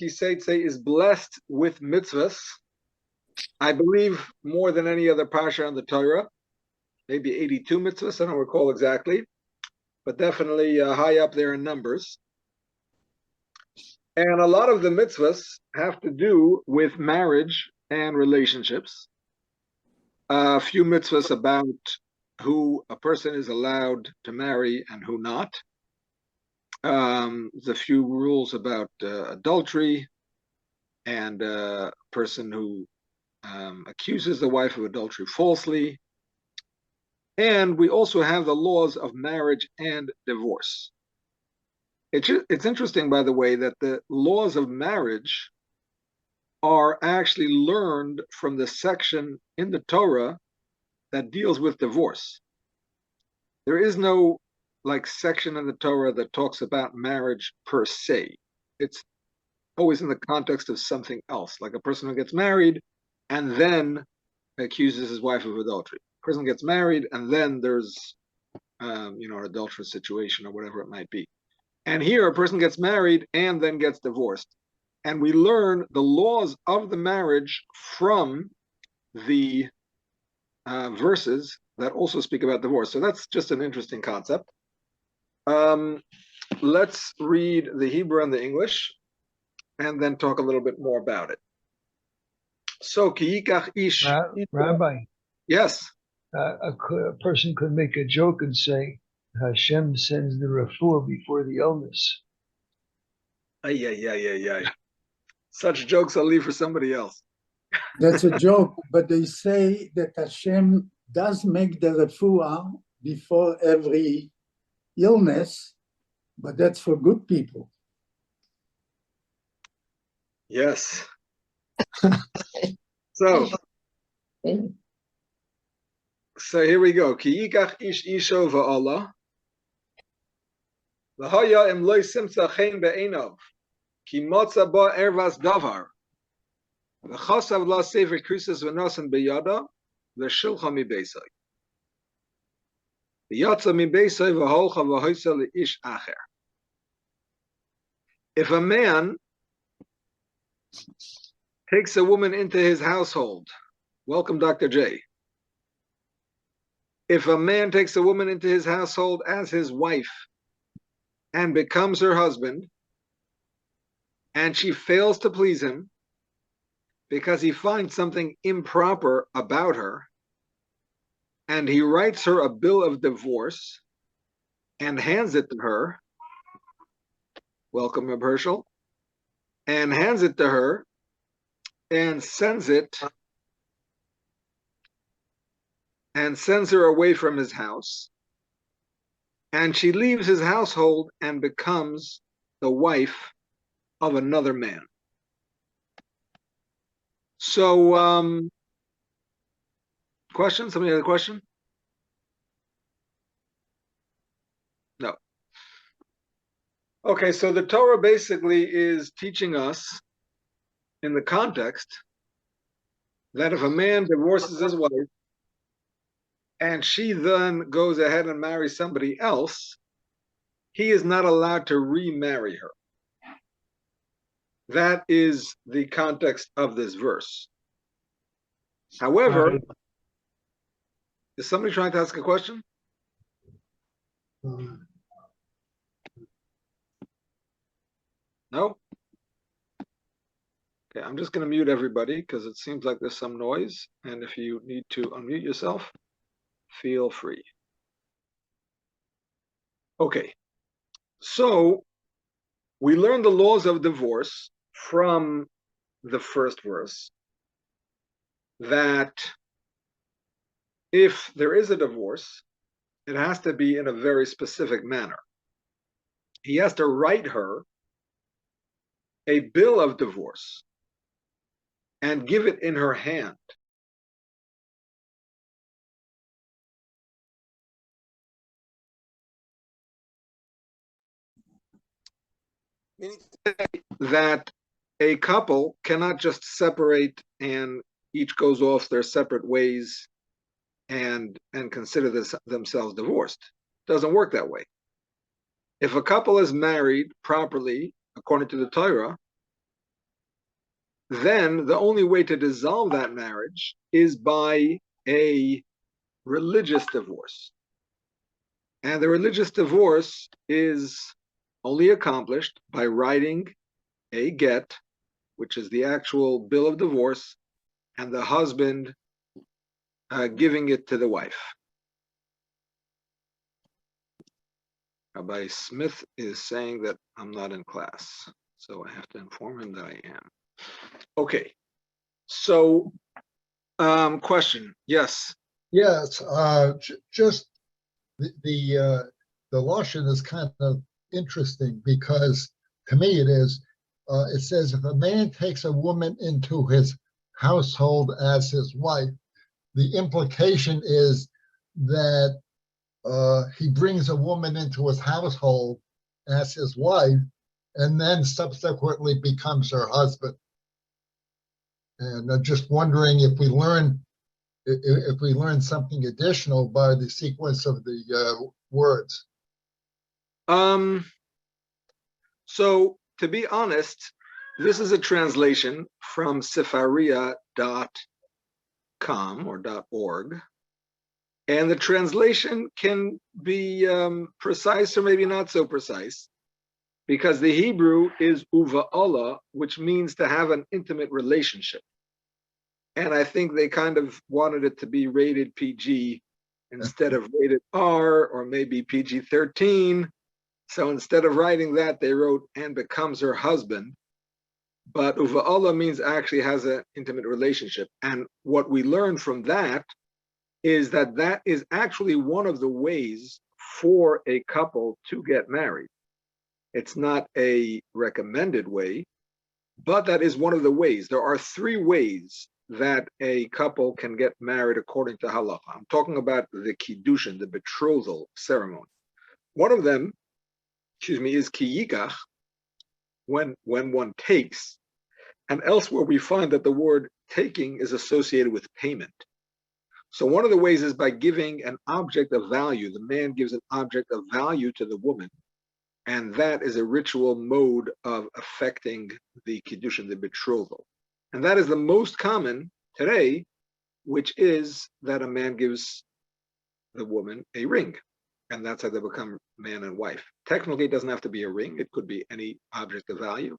Ki Saytsay, is blessed with mitzvahs. I believe more than any other parsha on the Torah. Maybe 82 mitzvahs, I don't recall exactly, but definitely high up there in numbers. And a lot of the mitzvahs have to do with marriage and relationships. A few mitzvahs about who a person is allowed to marry and who not. There's a few rules about adultery and a person who accuses the wife of adultery falsely. And we also have the laws of marriage and divorce. It's interesting, by the way, that the laws of marriage are actually learned from the section in the Torah that deals with divorce. There is no section in the Torah that talks about marriage per se. It's always in the context of something else, like a person who gets married and then accuses his wife of adultery. A person gets married and then there's an adulterous situation or whatever it might be. And here a person gets married and then gets divorced. And we learn the laws of the marriage from the verses that also speak about divorce. So that's just an interesting concept. Let's read the Hebrew and the English and then talk a little bit more about it. So, ki yikach ish. Rabbi. Yes. A person could make a joke and say, Hashem sends the refuah before the illness. Ay. Such jokes I'll leave for somebody else. That's a joke, but they say that Hashem does make the refuah before every illness, but that's for good people. Yes. So here we go. Ki yikach ish isho va'ala v'haya im loy simcha chen be'enov ki motza ba ervas davar v'chasav la sefer krisis v'nasan beyada v'shilcha mi beisay v'yatza mi beisay v'holcha v'hoysa le'ish acher. If a man takes a woman into his household, welcome Dr. J. If a man takes a woman into his household as his wife and becomes her husband, and she fails to please him because he finds something improper about her, and he writes her a bill of divorce and hands it to her, welcome Reb Herschel, and hands it to her and sends her away from his house, and she leaves his household and becomes the wife of another man. So, question? Somebody have a question? No. Okay, so the Torah basically is teaching us in the context that if a man divorces his wife and she then goes ahead and marries somebody else, he is not allowed to remarry her. That is the context of this verse. However, is somebody trying to ask a question? No? Okay, I'm just going to mute everybody because it seems like there's some noise. And if you need to unmute yourself, feel free. Okay, so we learned the laws of divorce from the first verse, that if there is a divorce, it has to be in a very specific manner. He has to write her a bill of divorce and give it in her hand. Meaning that a couple cannot just separate and each goes off their separate ways and consider themselves divorced. It doesn't work that way. If a couple is married properly, according to the Torah, then the only way to dissolve that marriage is by a religious divorce. And the religious divorce is only accomplished by writing a get, which is the actual bill of divorce, and the husband giving it to the wife. Rabbi Smith is saying that I'm not in class, so I have to inform him that I am. Okay, so question, yes. Yes, just the Lashon is kind of interesting because to me it is. It says if a man takes a woman into his household as his wife, the implication is that he brings a woman into his household as his wife and then subsequently becomes her husband. And I'm just wondering if we learn something additional by the sequence of the words. So to be honest, this is a translation from Sefaria.com or .org. And the translation can be precise or maybe not so precise, because the Hebrew is uva'ala, which means to have an intimate relationship. And I think they kind of wanted it to be rated PG instead of rated R or maybe PG-13. So instead of writing that, they wrote, and becomes her husband. But uva'ala means actually has an intimate relationship. And what we learn from that is that that is actually one of the ways for a couple to get married. It's not a recommended way, but that is one of the ways. There are three ways that a couple can get married according to halacha. I'm talking about the kiddushin, the betrothal ceremony. One of them, is ki yikach, when one takes, and elsewhere we find that the word taking is associated with payment. So one of the ways is by giving an object of value. The man gives an object of value to the woman, and that is a ritual mode of affecting the kiddushin, the betrothal. And that is the most common today, which is that a man gives the woman a ring, and that's how they become man and wife. Technically, it doesn't have to be a ring. It could be any object of value,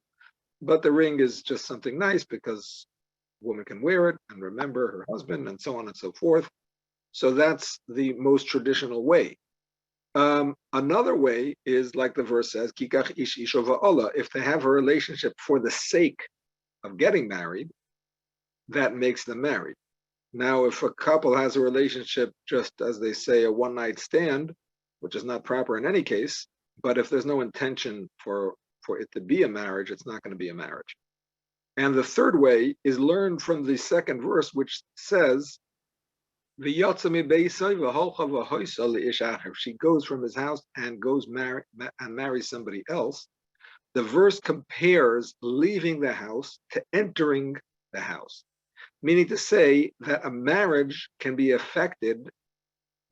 but the ring is just something nice because woman can wear it and remember her husband and so on and so forth. So that's the most traditional way. Another way is like the verse says, Kikach ish isho va'ola. If they have a relationship for the sake of getting married, that makes them married. Now, if a couple has a relationship, just as they say, a one-night stand, which is not proper in any case, but if there's no intention for it to be a marriage, it's not going to be a marriage. And the third way is learned from the second verse, which says, if she goes from his house and goes marries somebody else, the verse compares leaving the house to entering the house, meaning to say that a marriage can be affected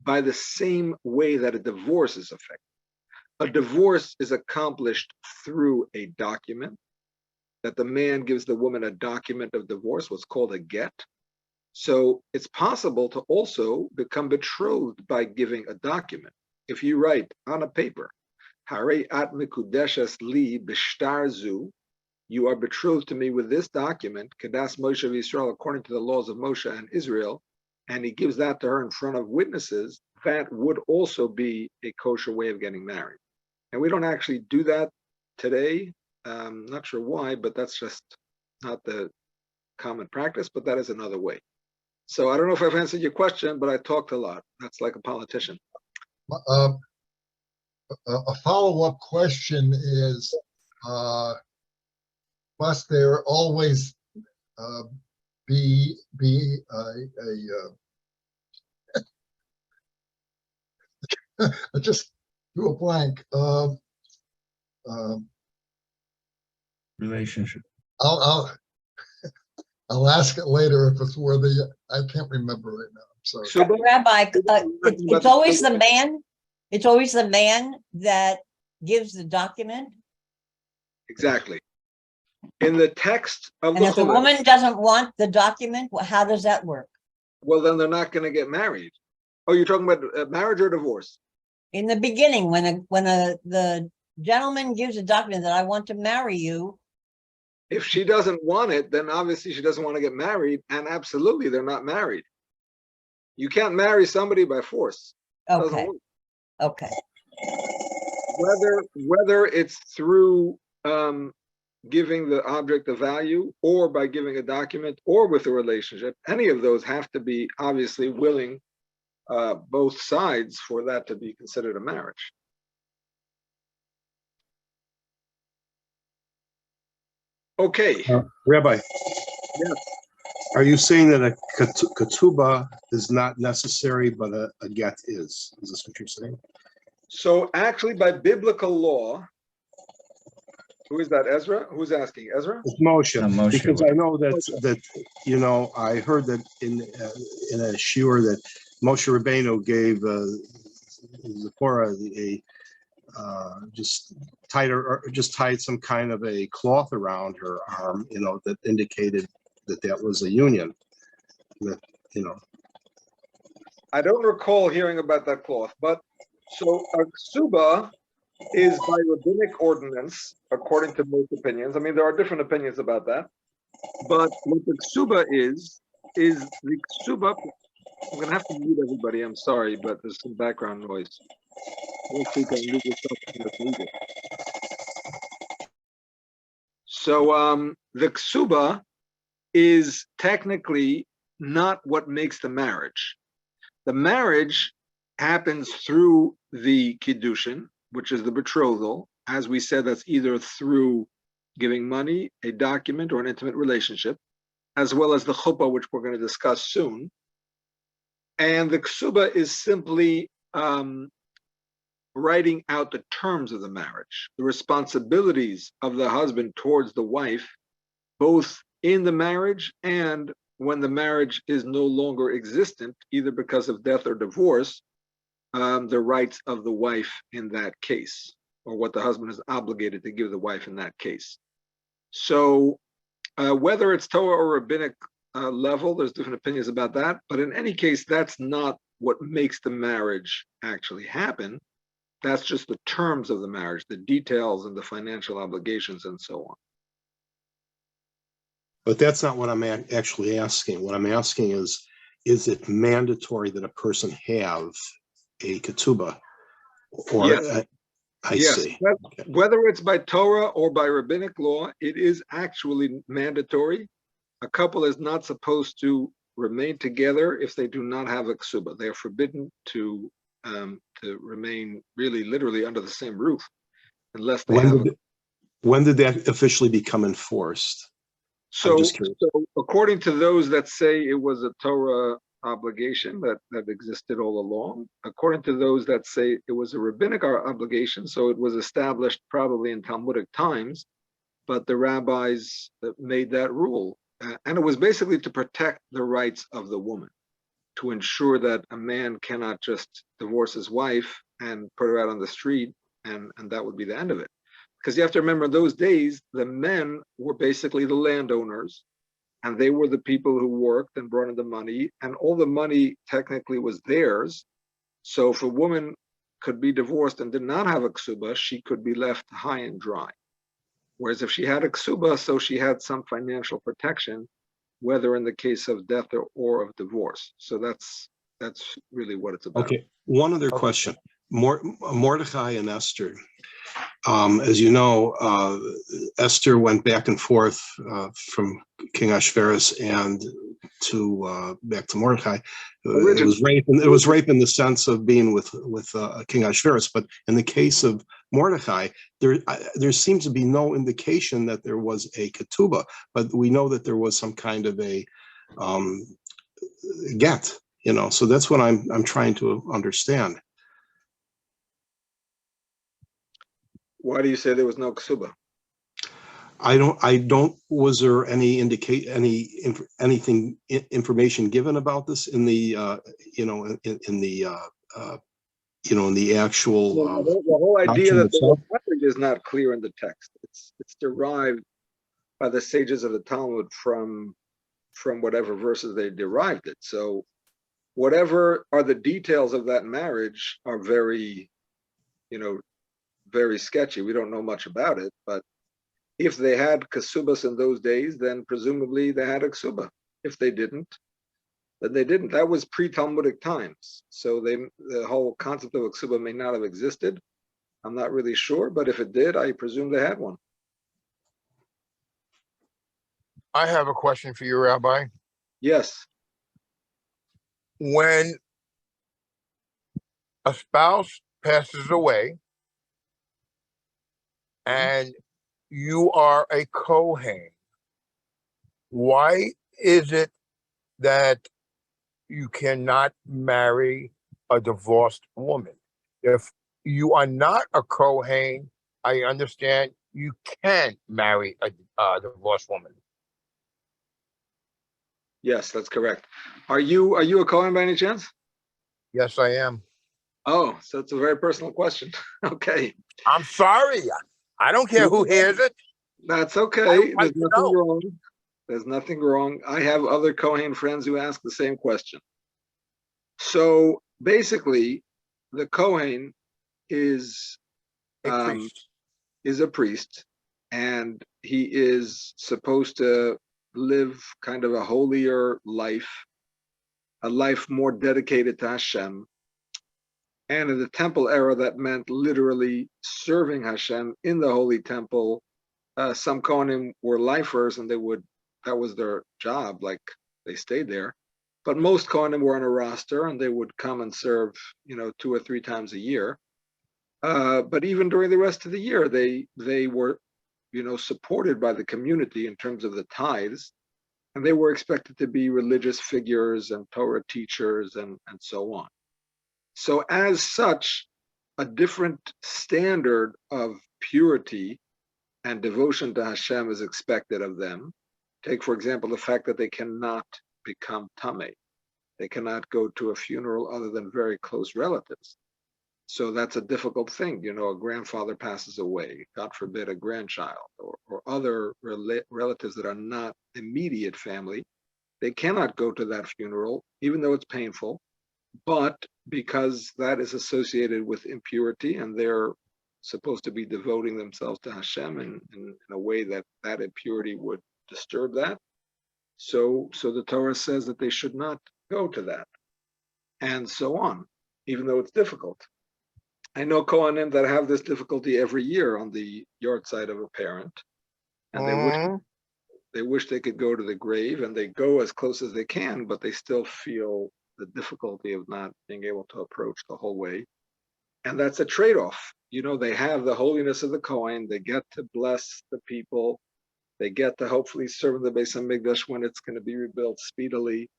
by the same way that a divorce is affected. A divorce is accomplished through a document, that the man gives the woman a document of divorce, what's called a get. So it's possible to also become betrothed by giving a document. If you write on a paper, Harei at mikudeshes li b'shtar zu, you are betrothed to me with this document, Kedas Moshe of Israel, according to the laws of Moshe and Israel, and he gives that to her in front of witnesses, that would also be a kosher way of getting married. And we don't actually do that today. Not sure why, but that's just not the common practice, but that is another way. So I don't know if I've answered your question, but I talked a lot. That's like a politician. A follow-up question is, must there always be I just drew a blank. Relationship. I'll ask it later if it's worthy. I can't remember right now. I'm sorry. So, Rabbi, it's always the man. It's always the man that gives the document. exactly. In the text of And the if the Chumash, woman doesn't want the document, how does that work? well, then they're not going to get married. Oh, you're talking about marriage or divorce? In the beginning, when the gentleman gives a document that I want to marry you, If she doesn't want it, then obviously she doesn't want to get married, and absolutely they're not married. You can't marry somebody by force. Doesn't okay, work. okay. Whether it's through giving the object a value, or by giving a document, or with a relationship, any of those have to be obviously willing, both sides, for that to be considered a marriage. Okay. Rabbi, Yes. are you saying that a ketubah is not necessary, but a get is? Is this what you're saying? So actually, by biblical law, who is that? Ezra? Who's asking? Ezra? It's Moshe, Moshe because would. I know that I heard that in a shiur that Moshe Rabbeinu gave Zipporah just tied some kind of a cloth around her arm, that indicated that was a union. I don't recall hearing about that cloth, but so a ksuba is by rabbinic ordinance, according to most opinions. I mean, there are different opinions about that, but what the ksuba is the ksuba. I'm gonna have to mute everybody. I'm sorry, but there's some background noise. So the ksuba is technically not what makes the marriage. The marriage happens through the kiddushin, which is the betrothal. As we said, that's either through giving money, a document, or an intimate relationship, as well as the chuppah, which we're going to discuss soon. And the ksuba is simply writing out the terms of the marriage, the responsibilities of the husband towards the wife, both in the marriage and when the marriage is no longer existent, either because of death or divorce, the rights of the wife in that case, or what the husband is obligated to give the wife in that case. So whether it's Torah or rabbinic level, there's different opinions about that, but in any case, that's not what makes the marriage actually happen. That's just the terms of the marriage, the details and the financial obligations and so on. But that's not what I'm actually asking. What I'm asking is it mandatory that a person have a ketubah? Or Yes. I see. Whether it's by Torah or by rabbinic law, it is actually mandatory. A couple is not supposed to remain together if they do not have a ketubah. They are forbidden to remain really literally under the same roof unless they have. When did that officially become enforced? So according to those that say it was a Torah obligation that existed all along, according to those that say it was a rabbinic obligation, so it was established probably in Talmudic times, but the rabbis made that rule. And it was basically to protect the rights of the woman, to ensure that a man cannot just divorce his wife and put her out on the street and that would be the end of it. Because you have to remember, in those days, the men were basically the landowners, and they were the people who worked and brought in the money, and all the money technically was theirs. So if a woman could be divorced and did not have a ksuba, she could be left high and dry. Whereas if she had a ksuba, so she had some financial protection, whether in the case of death or of divorce. So that's really what it's about. Okay, one other question. Mordechai and Esther. As you know, Esther went back and forth from King Ahasuerus and back to Mordechai. It was rape. It was rape in the sense of being with King Ahasuerus. But in the case of Mordechai, there seems to be no indication that there was a ketubah. But we know that there was some kind of a get. So that's what I'm trying to understand. Why do you say there was no ksuba? I don't. Was there any information given about this in the in the actual? The whole idea that there was nothing is not clear in the text. It's derived by the sages of the Talmud from whatever verses they derived it. So whatever are the details of that marriage are very, very sketchy. We don't know much about it, but if they had kesubas in those days, then presumably they had a kesuba. If they didn't, then they didn't. That was pre-Talmudic times. So the whole concept of a kesuba may not have existed. I'm not really sure, but if it did, I presume they had one. I have a question for you, Rabbi. Yes. When a spouse passes away and you are a Kohen, why is it that you cannot marry a divorced woman? If you are not a Kohen, I understand you can marry a divorced woman. Yes, that's correct. Are you a Kohen by any chance? Yes, I am. Oh, so it's a very personal question. Okay. I'm sorry. I don't care who hears it. That's I okay. would like There's to nothing know. wrong. There's nothing wrong. I have other Kohen friends who ask the same question. So basically, the Kohen is A priest. a priest, and he is supposed to live kind of a holier life, a life more dedicated to Hashem. And in the temple era, that meant literally serving Hashem in the holy temple. Some Kohanim were lifers, and that was their job, like they stayed there. But most Kohanim were on a roster, and they would come and serve, 2 or 3 times a year. But even during the rest of the year, they were, supported by the community in terms of the tithes, and they were expected to be religious figures and Torah teachers and so on. So as such, a different standard of purity and devotion to Hashem is expected of them. Take, for example, the fact that they cannot become tamei. They cannot go to a funeral other than very close relatives. So that's a difficult thing. A grandfather passes away, God forbid, a grandchild or other relatives that are not immediate family. They cannot go to that funeral, even though it's painful, but because that is associated with impurity and they're supposed to be devoting themselves to Hashem in a way that impurity would disturb that. So the Torah says that they should not go to that, and so on, even though it's difficult. I know Kohanim that have this difficulty every year on the yard side of a parent, and they wish they could go to the grave, and they go as close as they can, but they still feel the difficulty of not being able to approach the whole way. And that's a trade-off. They have the holiness of the Kohen, they get to bless the people, they get to hopefully serve in the Beis HaMikdash when it's going to be rebuilt speedily.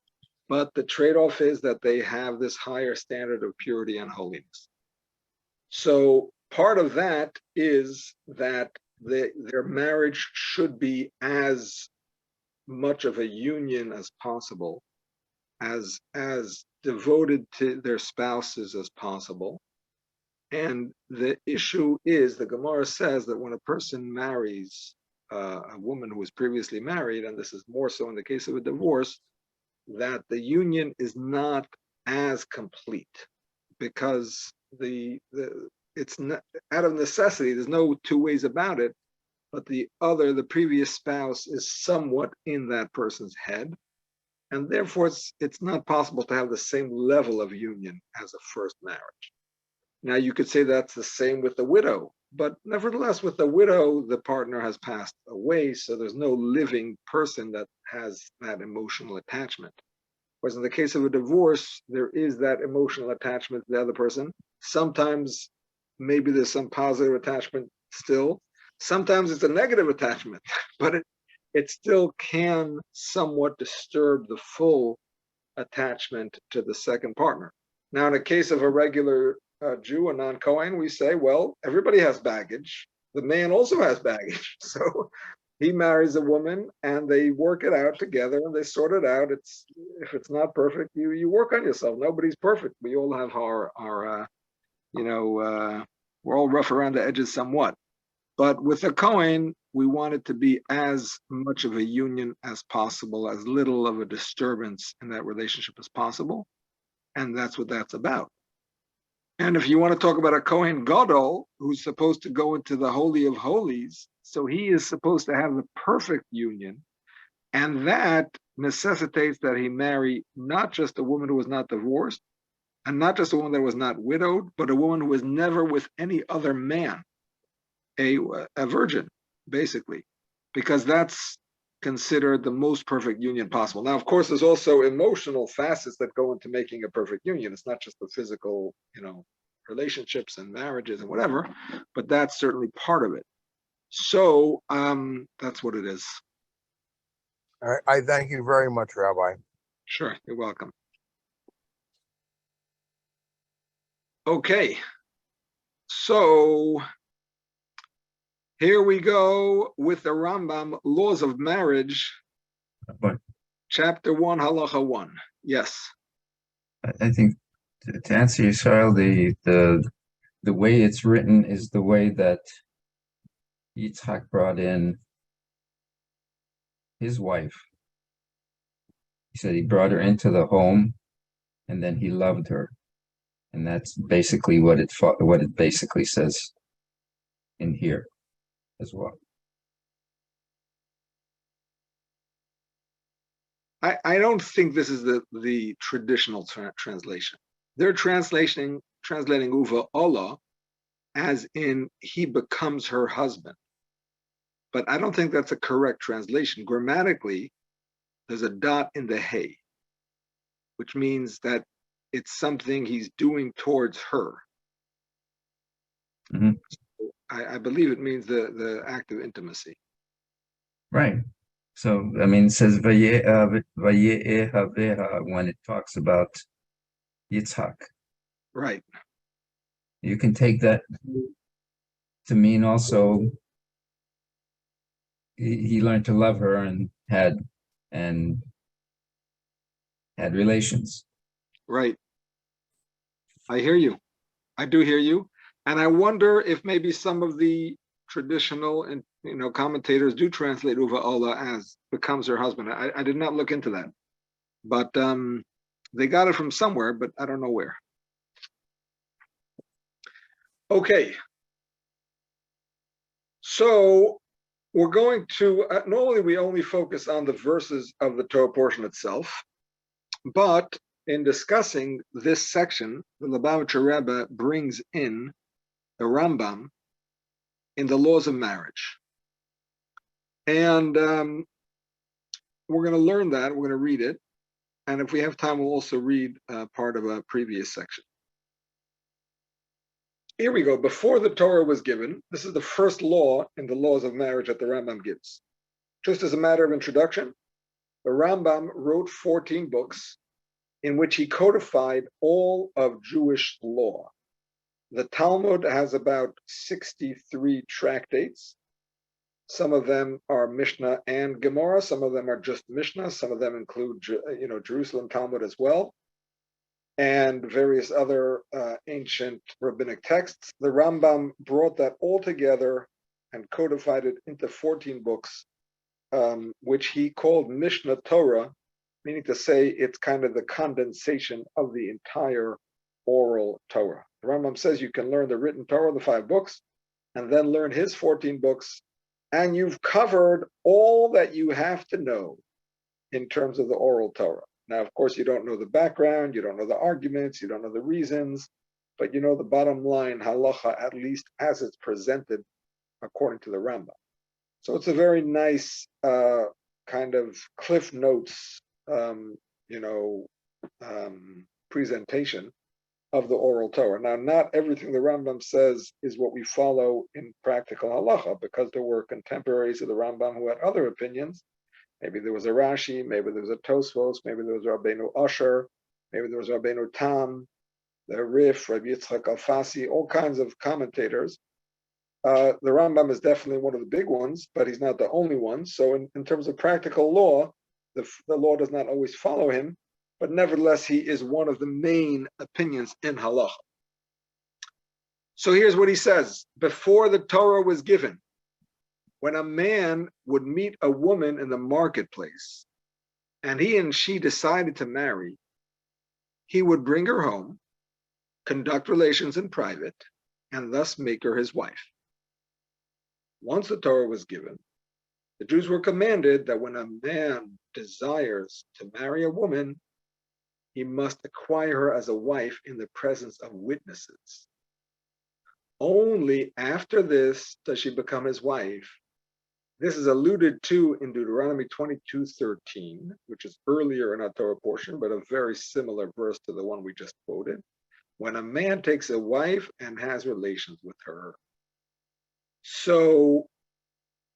But the trade-off is that they have this higher standard of purity and holiness. So part of that is that their marriage should be as much of a union as possible, as devoted to their spouses as possible. And the issue is, the Gemara says that when a person marries a woman who was previously married, and this is more so in the case of a divorce, that the union is not as complete, because it's not, out of necessity, there's no two ways about it, but the previous spouse is somewhat in that person's head, and therefore it's not possible to have the same level of union as a first marriage. Now you could say that's the same with the widow, but nevertheless with the widow, the partner has passed away, so there's no living person that has that emotional attachment. Whereas in the case of a divorce, there is that emotional attachment to the other person. Sometimes maybe there's some positive attachment still. Sometimes it's a negative attachment, but it still can somewhat disturb the full attachment to the second partner. Now, in a case of a regular Jew, a non-Kohen, we say, well, everybody has baggage. The man also has baggage. So he marries a woman and they work it out together and they sort it out. If it's not perfect, you work on yourself. Nobody's perfect. We all have our we're all rough around the edges somewhat. But with a Kohen, we want it to be as much of a union as possible, as little of a disturbance in that relationship as possible. And that's what that's about. And if you want to talk about a Kohen Gadol who's supposed to go into the Holy of Holies, so he is supposed to have the perfect union, and that necessitates that he marry not just a woman who was not divorced, and not just a woman that was not widowed, but a woman who was never with any other man, a virgin, basically, because that's considered the most perfect union possible. Now, of course, there's also emotional facets that go into making a perfect union. It's not just the physical, relationships and marriages and whatever, but that's certainly part of it. So that's what it is. I thank you very much, Rabbi. Sure, you're welcome. Okay, so here we go with the Rambam, Laws of Marriage, Chapter 1, Halacha 1. Yes. I think to answer Yisrael, the way it's written is the way that Yitzchok brought in his wife. He said he brought her into the home, and then he loved her, and that's basically what it basically says in here as well. I don't think this is the traditional translation. They're translating Uva Allah as in he becomes her husband. But I don't think that's a correct translation. Grammatically, there's a dot in the hey, which means that it's something he's doing towards her. Mm-hmm. So I believe it means the act of intimacy. Right. So, I mean, it says Vaye'eh Haveha when it talks about Yitzchak. Right. You can take that to mean also he learned to love her and had relations. Right. I hear you. I do hear you. And I wonder if maybe some of the traditional and commentators do translate Uva Allah as becomes her husband. I did not look into that. But they got it from somewhere, but I don't know where. Okay. So we're going to, normally we only focus on the verses of the Torah portion itself, but in discussing this section, the Lubavitcher Rebbe brings in the Rambam in the laws of marriage. And we're going to learn that, we're going to read it, and if we have time, we'll also read part of a previous section. Here we go. Before the Torah was given, this is the first law in the laws of marriage that the Rambam gives. Just as a matter of introduction, the Rambam wrote 14 books in which he codified all of Jewish law. The Talmud has about 63 tractates. Some of them are Mishnah and Gemara. Some of them are just Mishnah. Some of them include, Jerusalem Talmud as well, and various other ancient rabbinic texts. The Rambam brought that all together and codified it into 14 books, which he called Mishnah Torah, meaning to say it's kind of the condensation of the entire oral Torah. The Rambam says you can learn the written Torah, the 5 books, and then learn his 14 books, and you've covered all that you have to know in terms of the oral Torah. Now, of course, you don't know the background, you don't know the arguments, you don't know the reasons, but you know the bottom line, halacha, at least as it's presented according to the Rambam. So it's a very nice kind of Cliff Notes, presentation of the oral Torah. Now, not everything the Rambam says is what we follow in practical halacha, because there were contemporaries of the Rambam who had other opinions. Maybe there was a Rashi, maybe there was a Tosfos, maybe there was Rabbeinu Asher, maybe there was Rabbeinu Tam, the Rif, Rabbi Yitzchok Alfasi, all kinds of commentators. The Rambam is definitely one of the big ones, but he's not the only one. So in terms of practical law, the law does not always follow him, but nevertheless, he is one of the main opinions in halacha. So here's what he says. Before the Torah was given, when a man would meet a woman in the marketplace and he and she decided to marry, he would bring her home, conduct relations in private, and thus make her his wife. Once the Torah was given, the Jews were commanded that when a man desires to marry a woman, he must acquire her as a wife in the presence of witnesses. Only after this does she become his wife. This is alluded to in Deuteronomy 22:13, which is earlier in our Torah portion, but a very similar verse to the one we just quoted. When a man takes a wife and has relations with her. So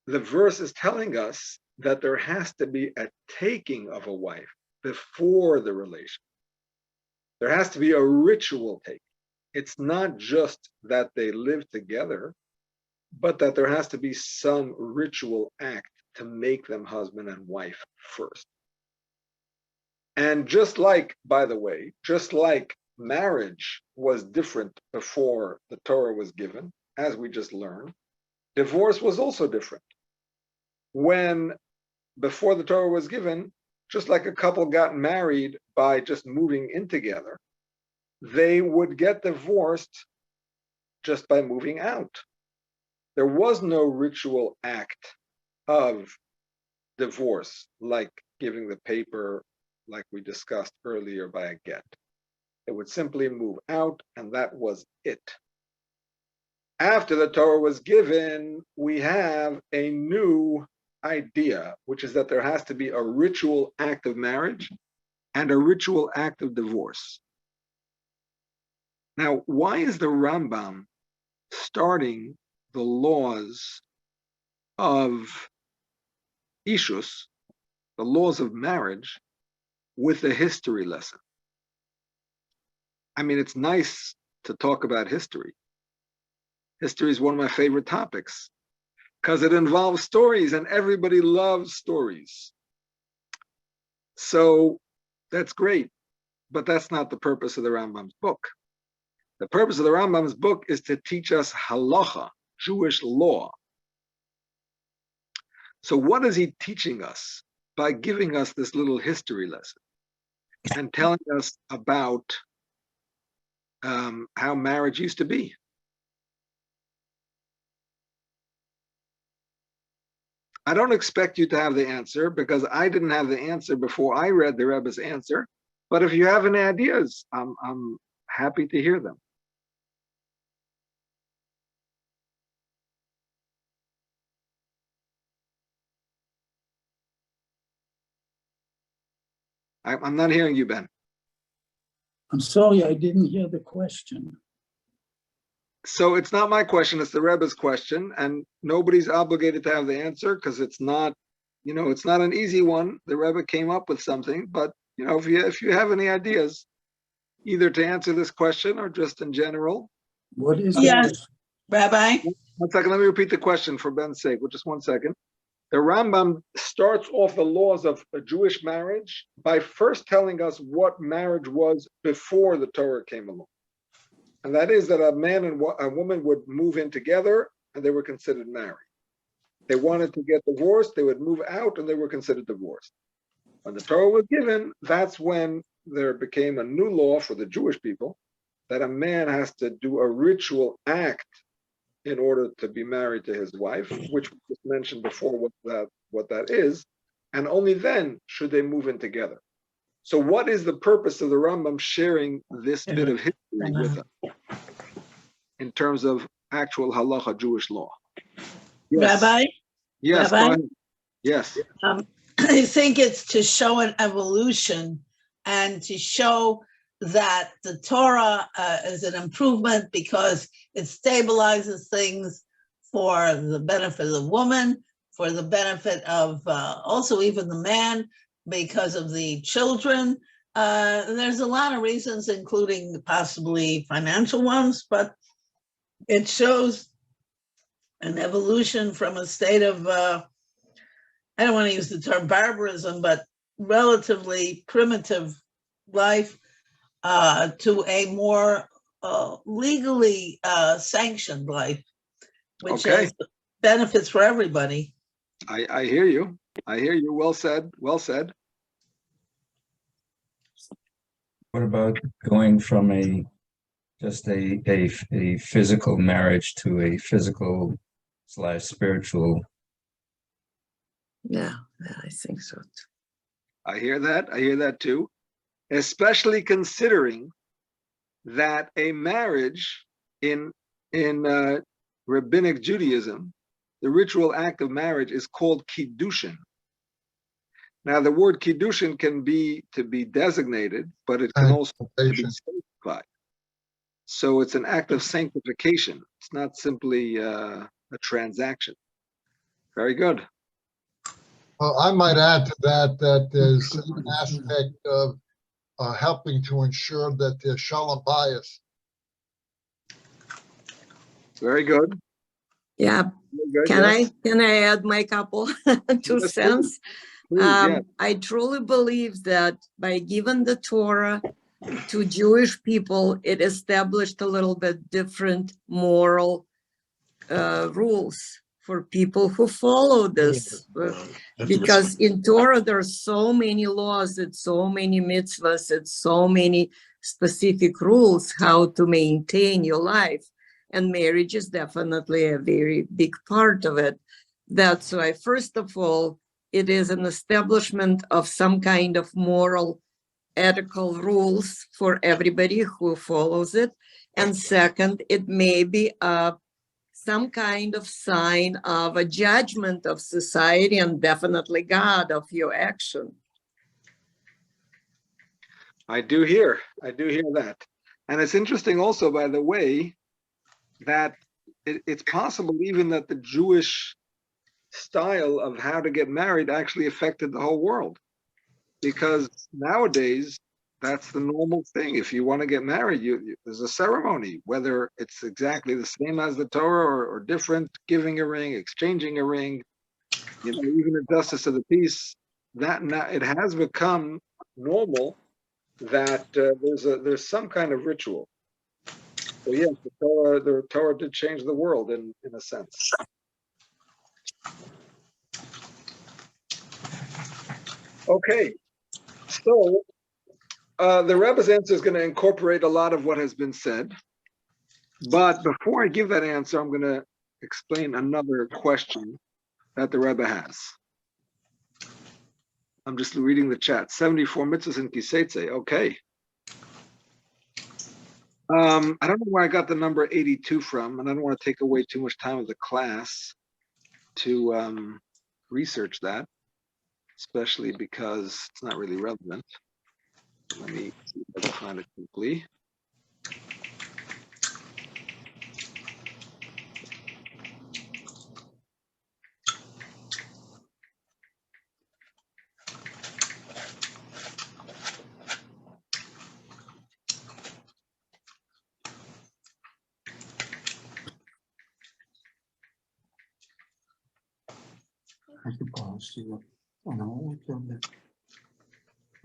the verse is telling us that there has to be a taking of a wife before the relation. There has to be a ritual taking. It's not just that they live together, but that there has to be some ritual act to make them husband and wife first. And just like, by the way, just like marriage was different before the Torah was given, as we just learned, divorce was also different. When, before the Torah was given, just like a couple got married by just moving in together, they would get divorced just by moving out. There was no ritual act of divorce, like giving the paper, like we discussed earlier, by a get. They would simply move out, and that was it. After the Torah was given, we have a new idea, which is that there has to be a ritual act of marriage and a ritual act of divorce. Now, why is the Rambam starting the laws of Ishus, the laws of marriage, with a history lesson? I mean, it's nice to talk about history. History is one of my favorite topics because it involves stories and everybody loves stories. So that's great, but that's not the purpose of the Rambam's book. The purpose of the Rambam's book is to teach us halacha, Jewish law. So what is he teaching us by giving us this little history lesson and telling us about how marriage used to be? I don't expect you to have the answer because I didn't have the answer before I read the Rebbe's answer. But if you have any ideas, I'm happy to hear them. I'm not hearing you, Ben. I'm sorry, I didn't hear the question. So it's not my question, it's the Rebbe's question, and nobody's obligated to have the answer because it's not, it's not an easy one. The Rebbe came up with something, but if you have any ideas, either to answer this question or just in general. What is Yes, that? Rabbi. 1 second, let me repeat the question for Ben's sake, just 1 second. The Rambam starts off the laws of a Jewish marriage by first telling us what marriage was before the Torah came along. And that is that a man and a woman would move in together and they were considered married. They wanted to get divorced, they would move out and they were considered divorced. When the Torah was given, that's when there became a new law for the Jewish people that a man has to do a ritual act in order to be married to his wife, which we just mentioned before what that is, and only then should they move in together. So what is the purpose of the Rambam sharing this bit of history with us in terms of actual halacha Jewish law? Yes. Rabbi? Yes, Rabbi? go ahead. Yes. I think it's to show an evolution and to show that the Torah is an improvement because it stabilizes things for the benefit of the woman, for the benefit of also even the man, because of the children. There's a lot of reasons, including possibly financial ones, but it shows an evolution from a state of, I don't want to use the term barbarism, but relatively primitive life to a more legally sanctioned life, which Okay. is benefits for everybody. I hear you. I hear you. Well said. Well said. What about going from just a physical marriage to a physical / spiritual? Yeah, I think so. I hear that. I hear that too. Especially considering that a marriage in rabbinic Judaism, the ritual act of marriage is called kiddushin. Now, the word kiddushin can be to be designated, but it can also be sanctified. So it's an act of sanctification. It's not simply a transaction. Very good. Well, I might add to that that there's an aspect of helping to ensure that there's shalom bias. Very good. Yeah. Very good, Can I add my couple 2 Yes, cents? Please, yeah. I truly believe that by giving the Torah to Jewish people, it established a little bit different moral rules for people who follow this. Because in Torah, there are so many laws, it's so many mitzvahs, it's so many specific rules how to maintain your life. And marriage is definitely a very big part of it. That's why, first of all, it is an establishment of some kind of moral, ethical rules for everybody who follows it. And second, it may be some kind of sign of a judgment of society and definitely God of your action. I do hear that. And it's interesting also, by the way, that it's possible even that the Jewish style of how to get married actually affected the whole world. Because nowadays, that's the normal thing. If you want to get married, there's a ceremony, whether it's exactly the same as the Torah or different, giving a ring, exchanging a ring, even the justice of the peace. That now it has become normal that there's some kind of ritual. So yes, the Torah did change the world in a sense. Okay, so the Rebbe's answer is going to incorporate a lot of what has been said. But before I give that answer, I'm going to explain another question that the Rebbe has. I'm just reading the chat. 74 mitzvahs in Ki Saytsay. Okay. I don't know where I got the number 82 from, and I don't want to take away too much time of the class to research that, especially because it's not really relevant. Let me see if I can find it quickly.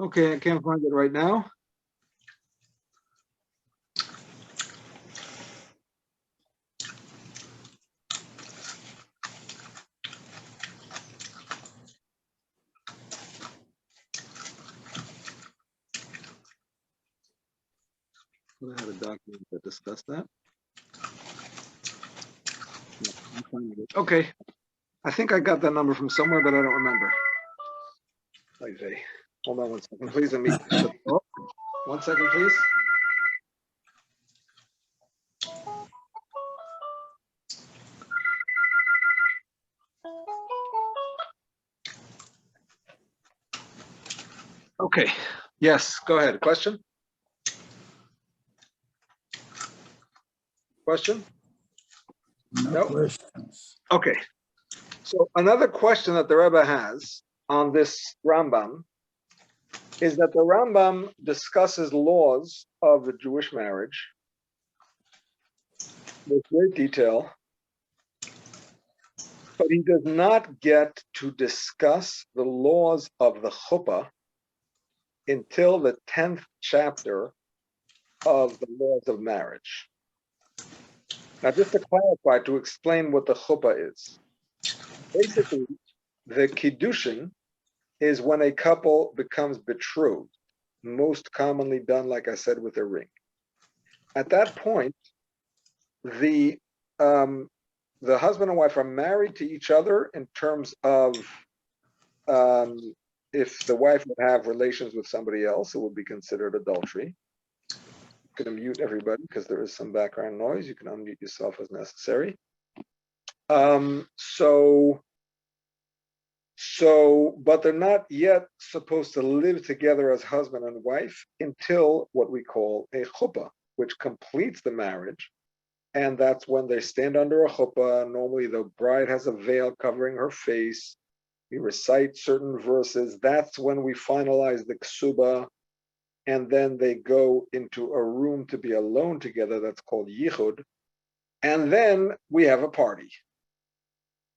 Okay, I can't find it right now. I had a document that discussed that. Okay, I think I got that number from somewhere, but I don't remember. Okay, hold on 1 second, please. Let me shut off. 1 second, please. Okay, yes, go ahead. Question? Question? No questions. Okay, so another question that the Rebbe has on this Rambam is that the Rambam discusses laws of the Jewish marriage with great detail, but he does not get to discuss the laws of the chuppah until the 10th chapter of the laws of marriage. Now, just to clarify, to explain what the chuppah is. Basically, the kiddushin is when a couple becomes betrothed, most commonly done, like I said, with a ring. At that point, the husband and wife are married to each other in terms of if the wife would have relations with somebody else, it would be considered adultery. I'm going to mute everybody because there is some background noise. You can unmute yourself as necessary. But they're not yet supposed to live together as husband and wife until what we call a chuppah, which completes the marriage. And that's when they stand under a chuppah. Normally the bride has a veil covering her face. We recite certain verses. That's when we finalize the ksuba. And then they go into a room to be alone together. That's called yichud. And then we have a party.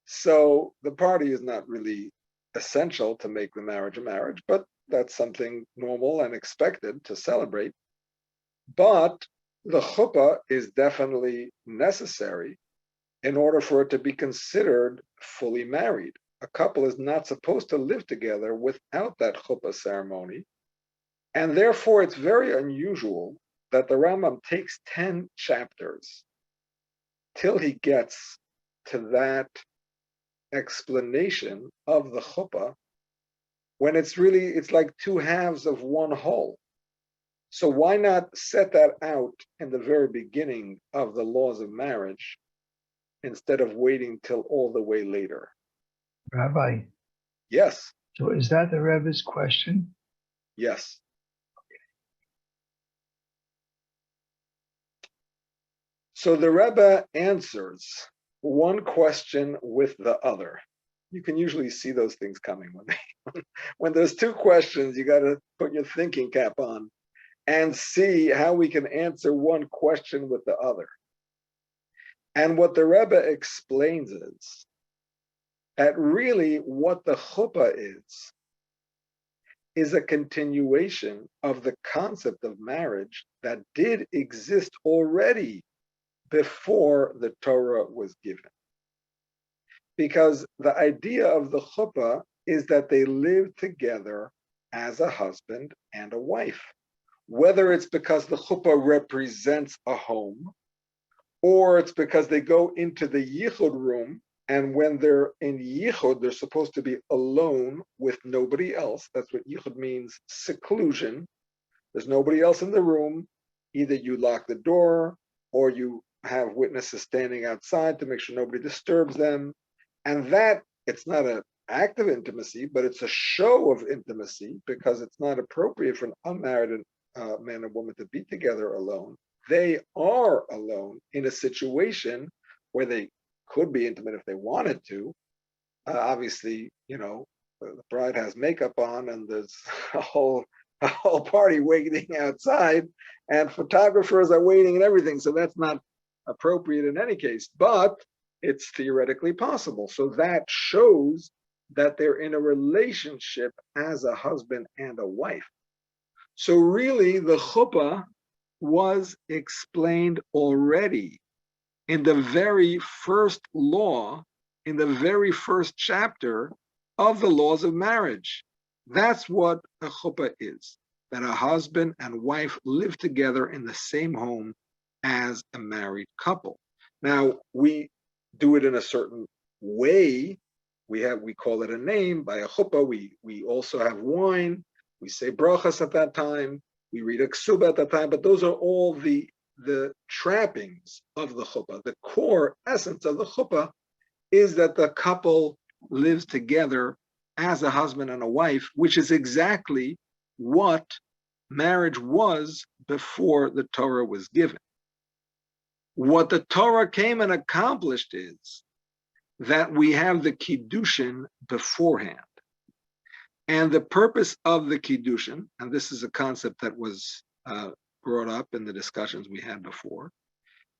So the party is not really essential to make the marriage a marriage, but that's something normal and expected to celebrate. But the chuppah is definitely necessary in order for it to be considered fully married. A couple is not supposed to live together without that chuppah ceremony. And therefore, it's very unusual that the Rambam takes 10 chapters till he gets to that explanation of the chuppah, when it's like two halves of one whole. So why not set that out in the very beginning of the laws of marriage instead of waiting till all the way later? Rabbi, Yes, so is that the Rebbe's question? yes. So the Rebbe answers one question with the other. You can usually see those things coming when there's two questions. You got to put your thinking cap on and see how we can answer one question with the other. And what the Rebbe explains is that really what the chuppah is a continuation of the concept of marriage that did exist already before the Torah was given. Because the idea of the chuppah is that they live together as a husband and a wife. Whether it's because the chuppah represents a home, or it's because they go into the yichud room, and when they're in yichud, they're supposed to be alone with nobody else. That's what yichud means, seclusion. There's nobody else in the room. Either you lock the door, or you have witnesses standing outside to make sure nobody disturbs them. And that, it's not an act of intimacy, but it's a show of intimacy, because it's not appropriate for an unmarried man and woman to be together alone. They are alone in a situation where they could be intimate if they wanted to. Obviously, the bride has makeup on and there's a whole party waiting outside, and photographers are waiting and everything. So that's not appropriate in any case, but it's theoretically possible. So that shows that they're in a relationship as a husband and a wife. So really, the chuppah was explained already in the very first law, in the very first chapter of the laws of marriage. That's what a chuppah is, that a husband and wife live together in the same home as a married couple. Now, we do it in a certain way. We call it a name by a chuppah. We also have wine. We say brachas at that time. We read a ksuba at that time. But those are all the trappings of the chuppah. The core essence of the chuppah is that the couple lives together as a husband and a wife, which is exactly what marriage was before the Torah was given. What the Torah came and accomplished is that we have the kiddushin beforehand. And the purpose of the kiddushin, and this is a concept that was brought up in the discussions we had before,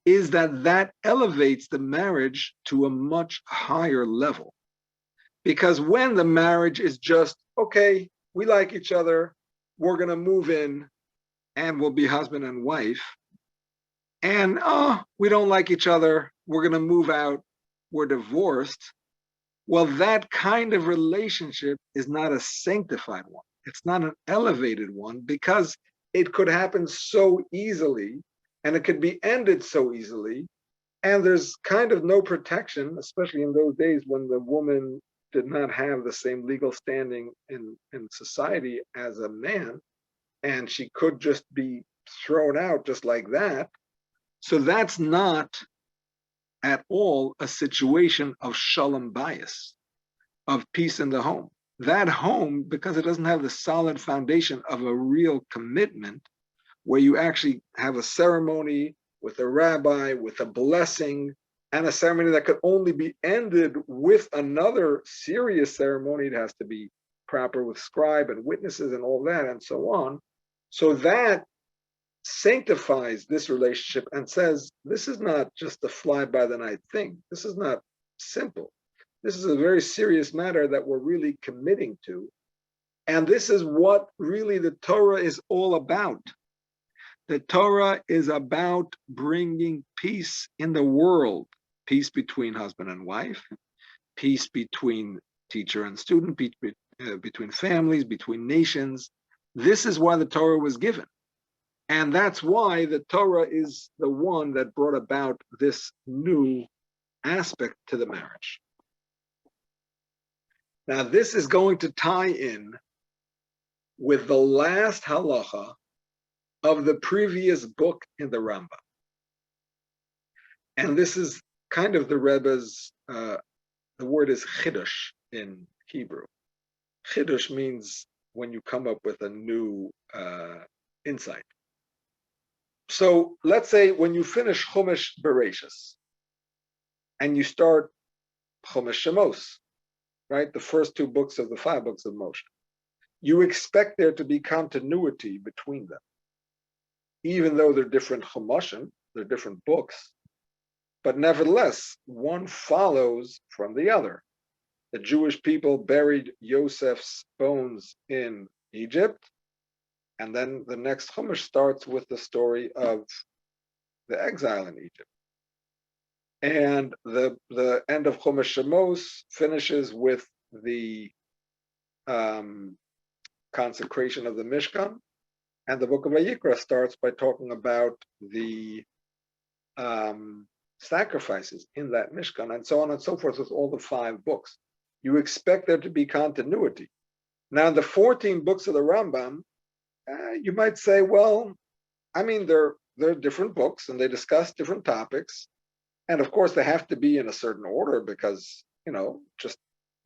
is that elevates the marriage to a much higher level. Because when the marriage is just, okay, we like each other, we're going to move in and we'll be husband and wife, and we don't like each other, we're going to move out, we're divorced, Well, that kind of relationship is not a sanctified one. It's not an elevated one because it could happen so easily and it could be ended so easily. And there's kind of no protection, especially in those days when the woman did not have the same legal standing in society as a man, and she could just be thrown out just like that. So that's not at all a situation of shalom bayis, of peace in the home. That home, because it doesn't have the solid foundation of a real commitment, where you actually have a ceremony with a rabbi, with a blessing, and a ceremony that could only be ended with another serious ceremony. It has to be proper with scribe and witnesses and all that and so on. So that sanctifies this relationship and says, this is not just a fly-by-the-night thing. This is not simple. This is a very serious matter that we're really committing to. And this is what really the Torah is all about. The Torah is about bringing peace in the world, peace between husband and wife, peace between teacher and student, between families, between nations. This is why the Torah was given. And that's why the Torah is the one that brought about this new aspect to the marriage. Now, this is going to tie in with the last halacha of the previous book in the Rambam. And this is kind of the Rebbe's, the word is chidush in Hebrew. Chidush means when you come up with a new insight. So let's say when you finish Chumash Bereshis and you start Chumash Shemos, right? The first two books of the 5 books of Moshe. You expect there to be continuity between them. Even though they're different Chumashim, they're different books, but nevertheless, one follows from the other. The Jewish people buried Yosef's bones in Egypt, and then the next Chumash starts with the story of the exile in Egypt. And the end of Chumash Shemos finishes with the consecration of the Mishkan, and the book of Vayikra starts by talking about the sacrifices in that Mishkan, and so on and so forth with all the 5 books. You expect there to be continuity. Now, in the 14 books of the Rambam, you might say, well, I mean, they're different books and they discuss different topics. And of course, they have to be in a certain order because, just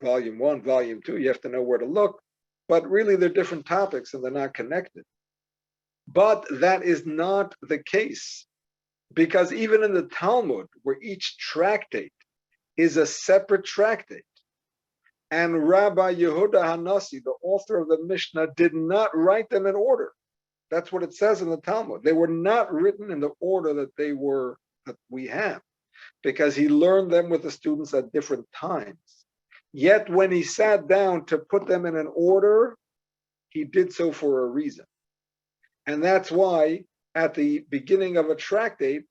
volume 1, volume 2, you have to know where to look. But really, they're different topics and they're not connected. But that is not the case, because even in the Talmud, where each tractate is a separate tractate, and Rabbi Yehuda Hanassi, the author of the Mishnah, did not write them in order. That's what it says in the Talmud. They were not written in the order that we have, because he learned them with the students at different times. Yet when he sat down to put them in an order, he did so for a reason. And that's why at the beginning of a tractate,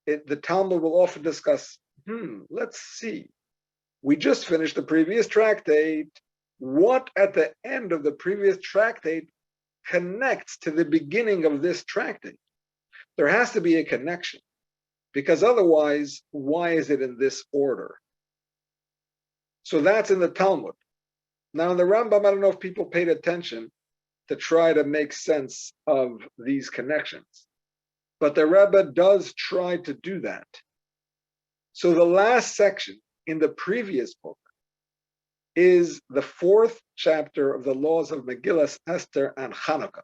the Talmud will often discuss, let's see. We just finished the previous tractate. What at the end of the previous tractate connects to the beginning of this tractate? There has to be a connection, because otherwise, why is it in this order? So that's in the Talmud. Now in the Rambam, I don't know if people paid attention to try to make sense of these connections, but the Rebbe does try to do that. So the last section in the previous book is the 4th chapter of the laws of Megillas, Esther, and Hanukkah,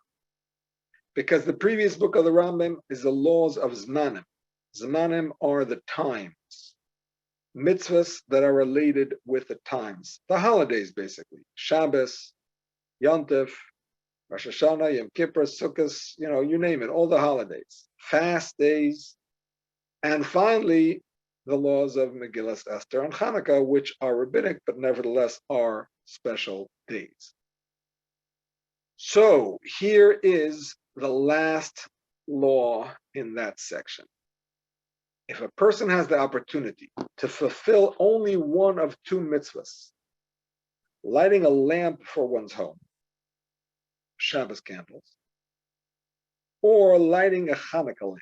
because the previous book of the Rambam is the laws of Zmanim. Zmanim are the times, mitzvahs that are related with the times, the holidays basically, Shabbos, Yom Tov, Rosh Hashanah, Yom Kippur, Sukkot, you name it, all the holidays, fast days, and finally, the laws of Megillas, Esther, and Hanukkah, which are rabbinic, but nevertheless are special days. So here is the last law in that section. If a person has the opportunity to fulfill only one of 2 mitzvahs, lighting a lamp for one's home, Shabbos candles, or lighting a Hanukkah lamp.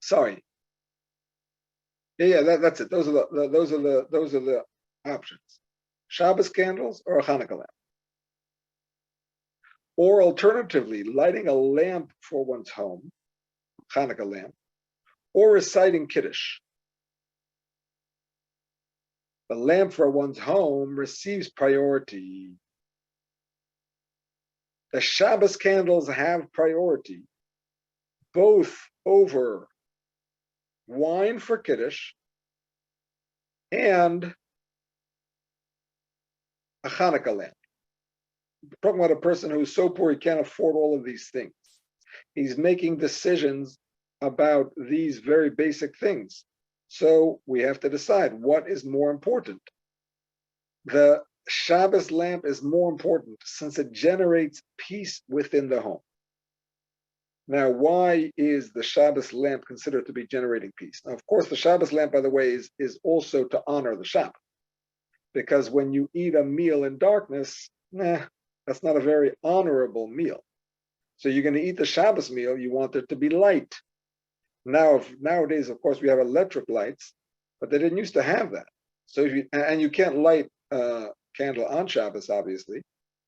Sorry. Yeah, that's it. Those are the options. Shabbos candles or a Hanukkah lamp. Or alternatively, lighting a lamp for one's home, Hanukkah lamp, or reciting Kiddush. The lamp for one's home receives priority. The Shabbos candles have priority, both over wine for Kiddush and a Hanukkah lamp. We're talking about a person who's so poor he can't afford all of these things. He's making decisions about these very basic things. So we have to decide what is more important. The Shabbos lamp is more important since it generates peace within the home. Now, why is the Shabbos lamp considered to be generating peace? Now, of course, the Shabbos lamp, by the way, is also to honor the Shabbat. Because when you eat a meal in darkness, that's not a very honorable meal. So you're going to eat the Shabbos meal, you want it to be light. Nowadays, of course, we have electric lights, but they didn't used to have that. So you can't light a candle on Shabbos, obviously.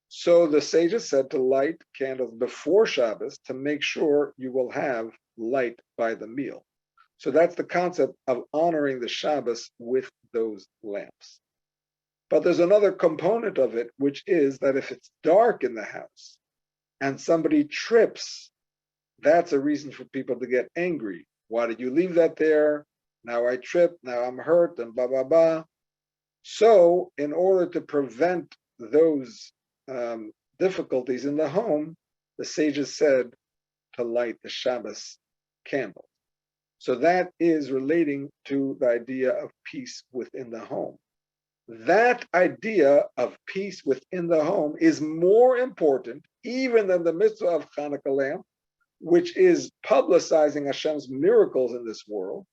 So the sages said to light candles before Shabbos to make sure you will have light by the meal. So that's the concept of honoring the Shabbos with those lamps. But there's another component of it, which is that if it's dark in the house and somebody trips, that's a reason for people to get angry. Why did you leave that there? Now I tripped, now I'm hurt, and blah, blah, blah. So in order to prevent those difficulties in the home, the sages said to light the Shabbos candle. So that is relating to the idea of peace within the home. That idea of peace within the home is more important even than the mitzvah of Hanukkah lamp, which is publicizing Hashem's miracles in this world,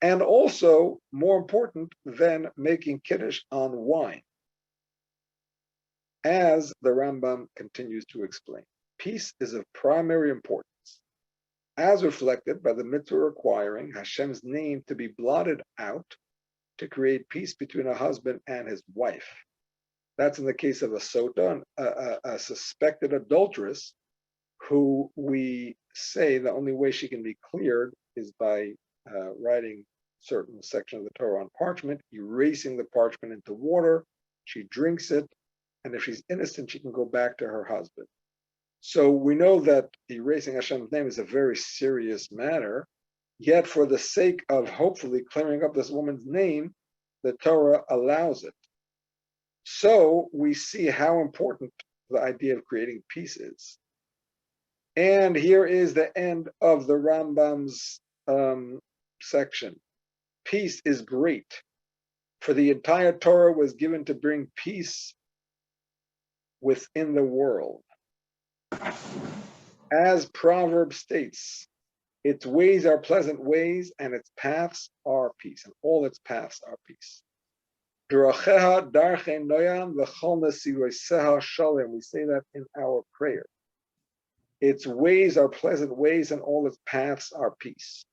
and also more important than making Kiddush on wine. As the Rambam continues to explain, peace is of primary importance, as reflected by the mitzvah requiring Hashem's name to be blotted out to create peace between a husband and his wife. That's in the case of a sota, a suspected adulteress, who we say the only way she can be cleared is by writing certain section of the Torah on parchment, erasing the parchment into water. She drinks it, and if she's innocent, she can go back to her husband. So we know that erasing Hashem's name is a very serious matter. Yet for the sake of hopefully clearing up this woman's name, the Torah allows it. So we see how important the idea of creating peace is. And here is the end of the Rambam's section. Peace is great, for the entire Torah was given to bring peace within the world. As Proverbs states, its ways are pleasant ways, and its paths are peace, and all its paths are peace. We say that in our prayer. Its ways are pleasant ways, and all its paths are peace.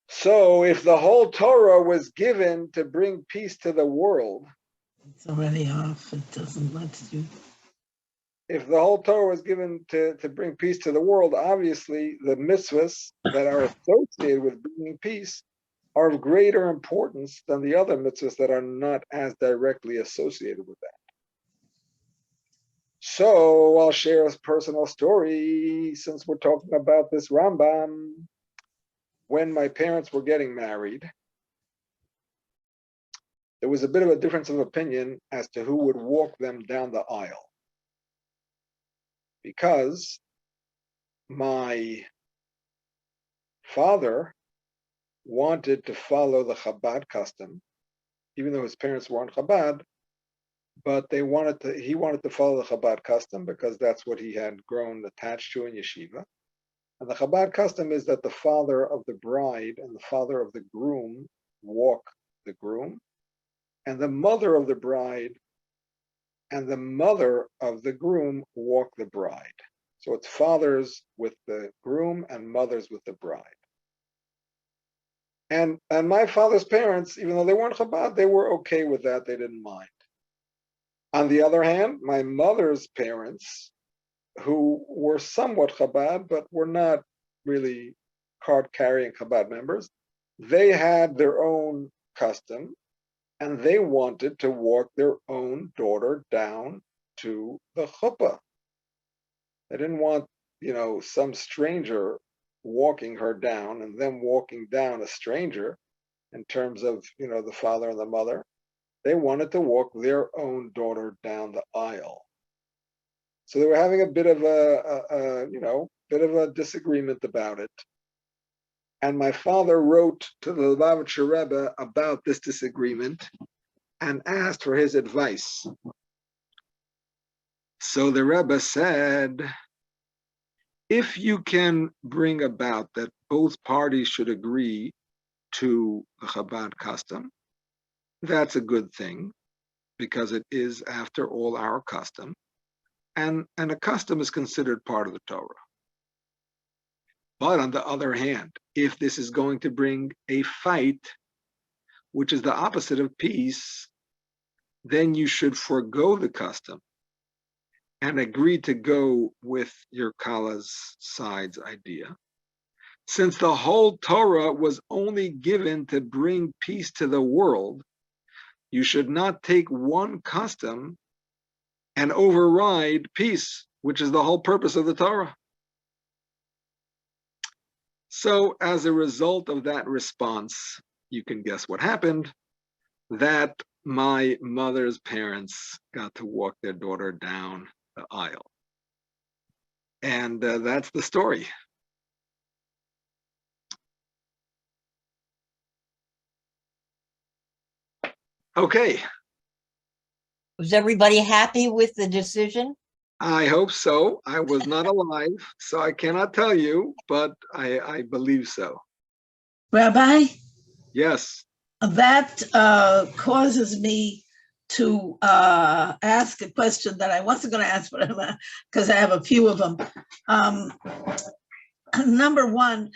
So if the whole Torah was given to bring peace to the world, It's already off. It doesn't let you. If the whole Torah was given to bring peace to the world, obviously the mitzvahs that are associated with bringing peace are of greater importance than the other mitzvahs that are not as directly associated with that. So I'll share a personal story since we're talking about this Rambam. When my parents were getting married, there was a bit of a difference of opinion as to who would walk them down the aisle. Because my father wanted to follow the Chabad custom, even though his parents weren't Chabad, but he wanted to follow the Chabad custom because that's what he had grown attached to in yeshiva. And the Chabad custom is that the father of the bride and the father of the groom walk the groom, and the mother of the bride and the mother of the groom walk the bride. So it's fathers with the groom and mothers with the bride. And my father's parents, even though they weren't Chabad, they were okay with that. They didn't mind. On the other hand, my mother's parents, who were somewhat Chabad, but were not really card-carrying Chabad members, they had their own custom, and they wanted to walk their own daughter down to the chuppah. They didn't want, some stranger walking her down and them walking down a stranger in terms of, the father and the mother. They wanted to walk their own daughter down the aisle. So they were having a bit of a disagreement about it. And my father wrote to the Lubavitcher Rebbe about this disagreement and asked for his advice. So the Rebbe said, if you can bring about that both parties should agree to the Chabad custom, that's a good thing, because it is, after all, our custom. And a custom is considered part of the Torah. But on the other hand, if this is going to bring a fight, which is the opposite of peace, then you should forego the custom and agree to go with your Kala's side's idea. Since the whole Torah was only given to bring peace to the world, you should not take one custom and override peace, which is the whole purpose of the Torah. So as a result of that response, you can guess what happened, that my mother's parents got to walk their daughter down the aisle. And that's the story. Okay. Was everybody happy with the decision? I hope so. I was not alive, so I cannot tell you, but I believe so. Rabbi, Yes. that causes me to ask a question that I wasn't going to ask, because I have a few of them. Number one,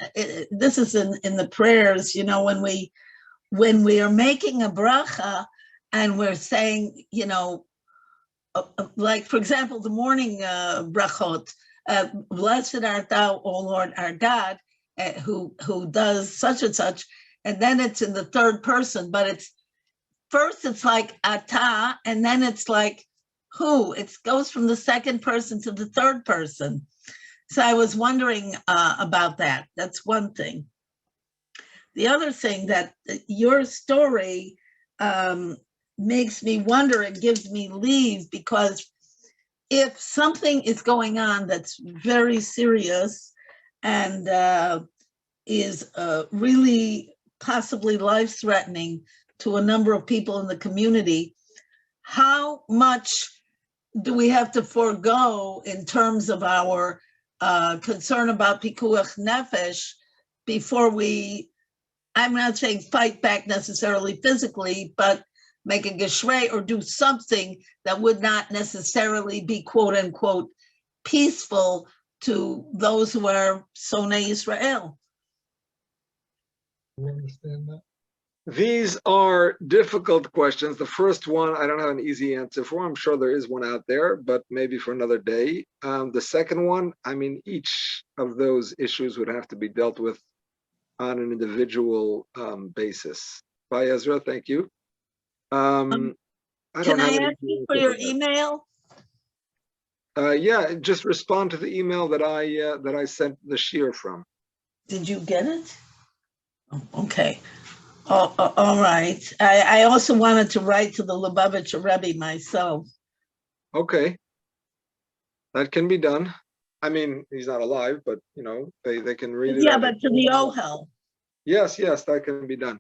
this is in the prayers, when we are making a bracha and we're saying, like, for example, the morning brachot, blessed art thou, O Lord, our God, who does such and such, and then it's in the third person, but first it's like ata, and then it's like who? It goes from the second person to the third person. So I was wondering about that. That's one thing. The other thing that your story makes me wonder, it gives me leave, because if something is going on that's very serious and is really possibly life-threatening to a number of people in the community, how much do we have to forego in terms of our concern about pikuach nefesh before I'm not saying fight back necessarily physically, but make a geshrei or do something that would not necessarily be quote unquote peaceful to those who are Sonei Israel? You understand that? These are difficult questions. The first one, I don't have an easy answer for. I'm sure there is one out there, but maybe for another day. The second one, each of those issues would have to be dealt with on an individual basis. Bye, Ezra. Thank you. Can I ask you for your email? Yeah, just respond to the email that I sent the shir from. Did you get it? Oh, okay. All right. I also wanted to write to the Lubavitcher Rebbe myself. Okay. That can be done. He's not alive, but they can read it. Yeah, but to the Ohel. Yes, that can be done.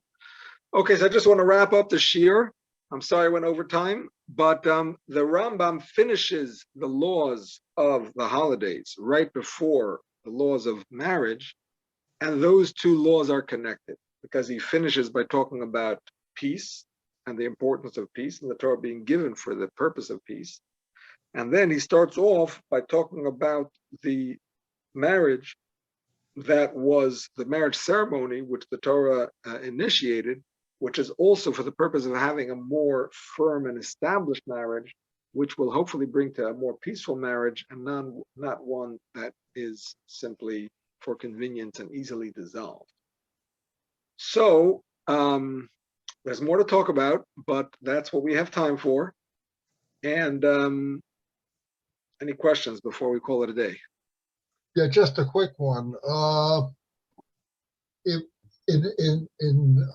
Okay, so I just want to wrap up the shir. I'm sorry I went over time, but the Rambam finishes the laws of the holidays right before the laws of marriage, and those two laws are connected, because he finishes by talking about peace and the importance of peace, and the Torah being given for the purpose of peace. And then he starts off by talking about the marriage that was the marriage ceremony, which the Torah initiated, which is also for the purpose of having a more firm and established marriage, which will hopefully bring to a more peaceful marriage and not one that is simply for convenience and easily dissolved. So there's more to talk about, but that's what we have time for. And any questions before we call it a day? Yeah, just a quick one. If in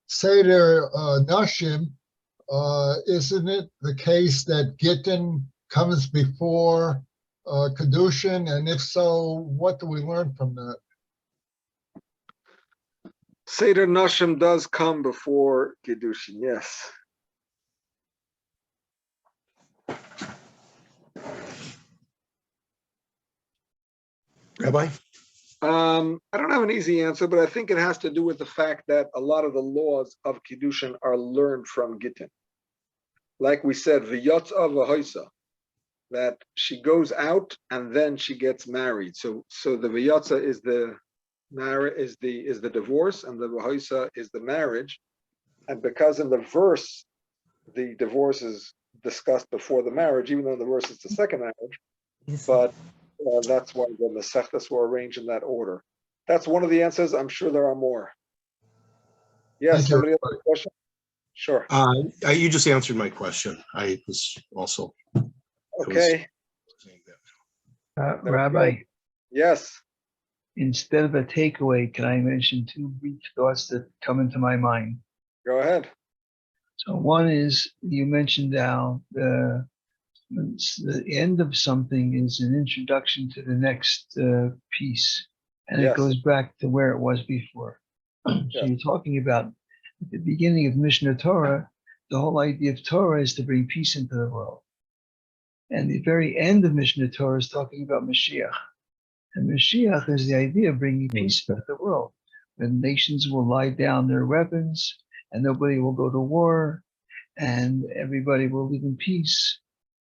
Seder Nashim, isn't it the case that Gittin comes before Kedushin? And if so, what do we learn from that? Seder Nashim does come before Kiddushin, yes. Rabbi? I don't have an easy answer, but I think it has to do with the fact that a lot of the laws of Kiddushin are learned from Gittin. Like we said, v'yotza v'hoisa, that she goes out and then she gets married. So the v'yotza is the marriage, is the divorce, and the v'hoisa is the marriage. And because in the verse the divorce is discussed before the marriage, even though in the verse it's the second marriage, but that's why the Masechtas were arranged in that order. That's one of the answers. I'm sure there are more. Yes, Thank you. somebody else have a question? Sure. You just answered my question. I was also. Okay. Rabbi, Yes. instead of a takeaway, can I mention two brief thoughts that come into my mind? Go ahead. So one is, you mentioned how the end of something is an introduction to the next piece, and Yes. it goes back to where it was before. So Yes. you're talking about at the beginning of Mishnah Torah, the whole idea of Torah is to bring peace into the world. And the very end of Mishnah Torah is talking about Mashiach. And Mashiach is the idea of bringing peace into the world. When nations will lie down their weapons and nobody will go to war and everybody will live in peace.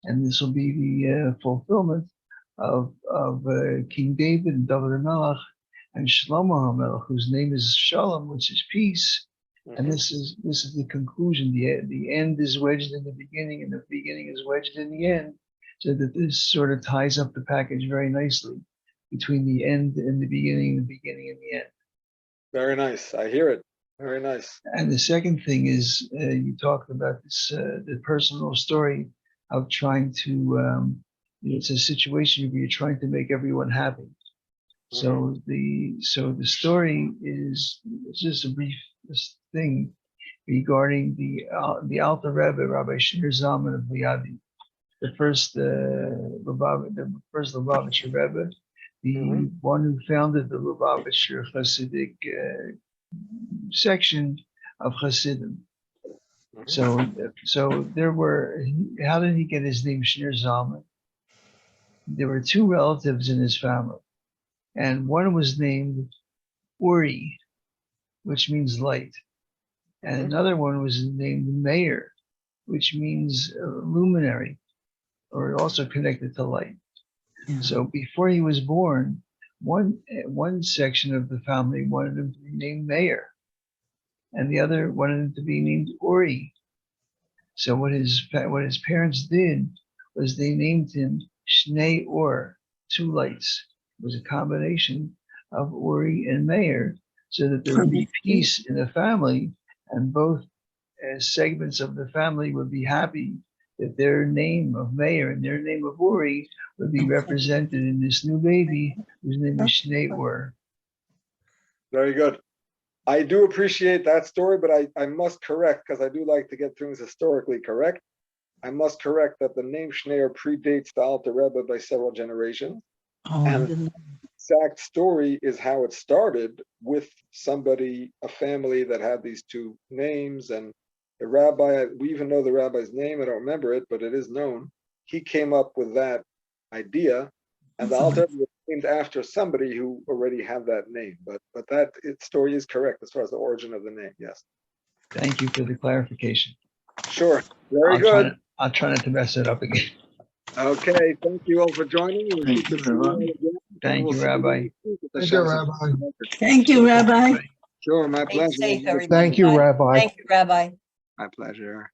And this will be the fulfillment of King David and David HaMelech and Shlomo HaMelech, whose name is Shalom, which is peace. And this is the conclusion. The end is wedged in the beginning, and the beginning is wedged in the end. So that this sort of ties up the package very nicely between the end and the beginning, and the beginning and the end. Very nice. I hear it. Very nice. And the second thing is, you talked about this, the personal story of trying to, it's a situation where you're trying to make everyone happy. So the story is just a brief thing regarding the Alter Rebbe, Rabbi Shir Zalman of Liadi, the first Lubavitcher Rebbe, the one who founded the Lubavitcher Hasidic section of Hasidim. So there were. How did he get his name, Shir Zalman? There were two relatives in his family, and one was named Uri, which means light, and another one was named Meir, which means luminary, or also connected to light. So before he was born, one section of the family wanted him to be named Meir, and the other wanted him to be named Uri. So what his parents did was they named him Shnei Or, two lights. It was a combination of Uri and Meir, so that there would be peace in the family, and both segments of the family would be happy that their name of Meir and their name of Uri would be represented in this new baby whose name is Shnei Or. Very good. I do appreciate that story, but I must correct, because I do like to get things historically correct. I must correct that the name Shnei Or predates the Alter Rebbe by several generations. And the exact story is how it started with somebody, a family that had these two names, and the rabbi, we even know the rabbi's name, I don't remember it, but it is known. He came up with that idea, and the Alter Rebbe was named after somebody who already had that name, but that story is correct as far as the origin of the name. Yes. Thank you for the clarification. Sure. Very I'll try good. not, I'll try not to mess it up again. Okay. Thank you all for joining. We Thank hope to you, see you Rabbi. all again, and Thank we'll you, see Rabbi. next week at the Thank you, Shabbat. Rabbi. Thank you, Rabbi. Sure, my Stay pleasure. safe, Have a good everybody. Thank you, Bye. Rabbi. Thank you, Rabbi. My pleasure.